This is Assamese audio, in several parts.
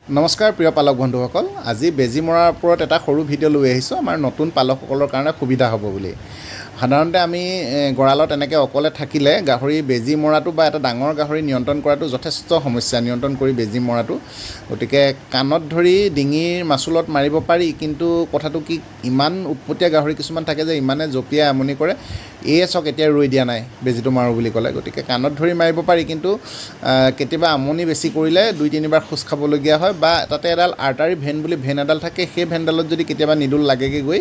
নমস্কাৰ প্ৰিয় পালক বন্ধুসকল, আজি বেজী মৰাৰ ওপৰত এটা সৰু ভিডিঅ' লৈ আহিছোঁ আমাৰ নতুন পালকসকলৰ কাৰণে সুবিধা হ'ব বুলি। সাধাৰণতে আমি গঁৰালত এনেকৈ অকলে থাকিলে গাহৰি বেজী মৰাটো বা এটা ডাঙৰ গাহৰি নিয়ন্ত্ৰণ কৰাটো যথেষ্ট সমস্যা, নিয়ন্ত্ৰণ কৰি বেজী মৰাটো। গতিকে কাণত ধৰি ডিঙিৰ মাচুলত মাৰিব পাৰি, কিন্তু কথাটো কি, ইমান উৎপতীয়া গাহৰি কিছুমান থাকে যে ইমানে জঁপিয়াই আমনি কৰে, চাওক এতিয়া ৰৈ দিয়া নাই বেজীটো মাৰোঁ বুলি ক'লে। গতিকে কাণত ধৰি মাৰিব পাৰি, কিন্তু কেতিয়াবা আমনি বেছি কৰিলে 2-3বাৰ খোজ খাবলগীয়া হয়, বা তাতে এডাল আৰ্টাৰী ভেন বুলি ভেন এডাল থাকে, সেই ভেনডালত যদি কেতিয়াবা নিদুল লাগেগৈ গৈ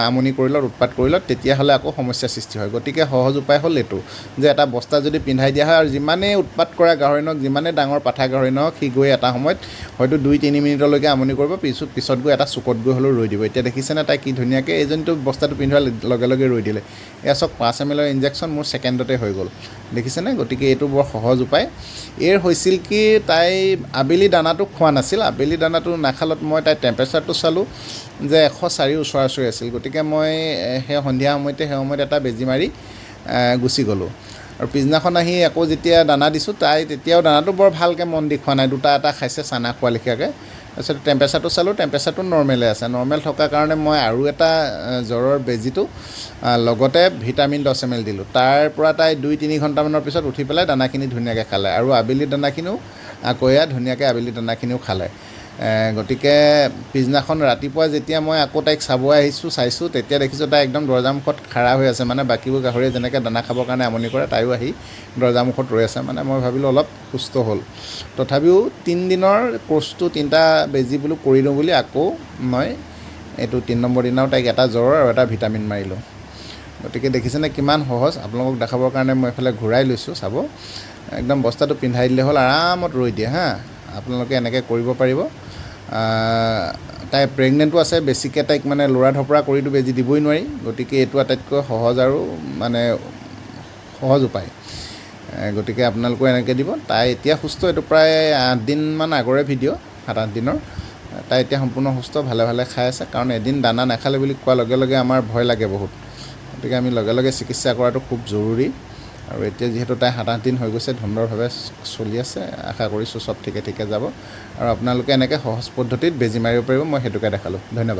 আমনি কৰিলত, উৎপাত কৰিলত, তেতিয়াহ'লে আকৌ সমস্যাৰ সৃষ্টি হয়। গতিকে সহজ উপায় হ'ল এইটো, যে এটা বস্তা যদি পিন্ধাই দিয়া হয় আৰু যিমানেই উৎপাত কৰা গাহৰি নহওক, যিমানেই ডাঙৰ পাঠা গাহৰি নহওক, সি গৈ এটা সময়ত হয়তো 2-3 মিনিটলৈকে আমনি কৰিব, পিছত গৈ এটা চুকত গৈ হ'লেও ৰৈ দিব। এতিয়া দেখিছেনে তাই কি ধুনীয়াকৈ এইজনীটো বস্তাটো পিন্ধোৱাৰ লগে লগে ৰৈ দিলে। এয়া চাওক 5 ml ইনজেকশ্যন মোৰ ছেকেণ্ডতে হৈ গ'ল, দেখিছেনে? গতিকে এইটো বৰ সহজ উপায়। হৈছিল কি, তাই আবেলি দানাটো খোৱা নাছিল। আবেলি দানাটো নাখালত মই তাইৰ টেম্পাৰেচাৰটো চালোঁ যে 104 ওচৰা-ওচৰি আছিল। গতিকে মই সেই সন্ধিয়া সময়তে এটা বেজী মাৰি গুচি গ'লোঁ। আৰু পিছদিনাখন আহি আকৌ যেতিয়া দানা দিছোঁ, তাই তেতিয়াও দানাটো বৰ ভালকৈ মন দি খোৱা নাই, 2-এটা খাইছে চানা খোৱা লেখীয়াকৈ। তাৰপিছত টেম্পাৰেচাৰটো চালোঁ, টেম্পাৰেচাৰটো নৰ্মেলে আছে। নৰ্মেল থকাৰ কাৰণে মই আৰু এটা জ্বৰৰ বেজীটো লগতে ভিটামিন 10 ml দিলোঁ। তাৰ পৰা তাই 2-3 ঘণ্টামানৰ পিছত উঠি পেলাই দানাখিনি ধুনীয়াকৈ খালে, আৰু আবেলি দানাখিনিও আকৌ ধুনীয়াকৈ আবেলি দানাখিনিও খালে। গতিকে পিছদিনাখন ৰাতিপুৱা যেতিয়া মই আকৌ তাইক চাইছোঁ, তেতিয়া দেখিছোঁ তাই একদম দৰ্জামুখত খাৰা হৈ আছে। মানে বাকীবোৰ গাহৰিয়ে যেনেকৈ দানা খাবৰ কাৰণে আমনি কৰে, তাইও আহি দৰ্জামুখত ৰৈ আছে। মানে মই ভাবিলোঁ অলপ সুস্থ হ'ল। তথাপিও 3 দিনৰ কোৰ্চটো 3টা বেজী বোলো কৰি দিওঁ বুলি আকৌ মই এইটো 3 নম্বৰ দিনাও তাইক এটা জ্বৰৰ আৰু এটা ভিটামিন মাৰিলোঁ। গতিকে দেখিছেনে কিমান সহজ। আপোনালোকক দেখাবৰ কাৰণে মই এইফালে ঘূৰাই লৈছোঁ, চাব। একদম বস্তাটো পিন্ধাই দিলে হ'ল, আৰামত ৰৈ দিয়ে হা। আপোনালোকে এনেকৈ কৰিব পাৰিব। তাই প্ৰেগনেণ্টো আছে, বেছিকৈ তাইক মানে লৰা ধপৰা কৰিতো বেজী দিবই নোৱাৰি। গতিকে এইটো আটাইতকৈ সহজ আৰু মানে সহজ উপায়। গতিকে আপোনালোকেও এনেকৈ দিব। তাই এতিয়া সুস্থ, এইটো প্ৰায় 8 দিনমান আগৰে ভিডিঅ', 7-8 দিনৰ। তাই এতিয়া সম্পূৰ্ণ সুস্থ, ভালে ভালে খাই আছে। কাৰণ এদিন দানা নাখালে বুলি কোৱাৰ লগে লগে আমাৰ ভয় লাগে বহুত। গতিকে আমি লগে লগে চিকিৎসা কৰাটো খুব জৰুৰী। আৰু এতিয়া যিহেতু তাই 7-8 দিন হৈ গৈছে, সুন্দৰভাৱে চলি আছে, আশা কৰিছোঁ চব ঠিকে যাব। আৰু আপোনালোকে এনেকৈ সহজ পদ্ধতিত বেজী মাৰিব পাৰিব, মই সেইটোকে দেখালোঁ। ধন্যবাদ।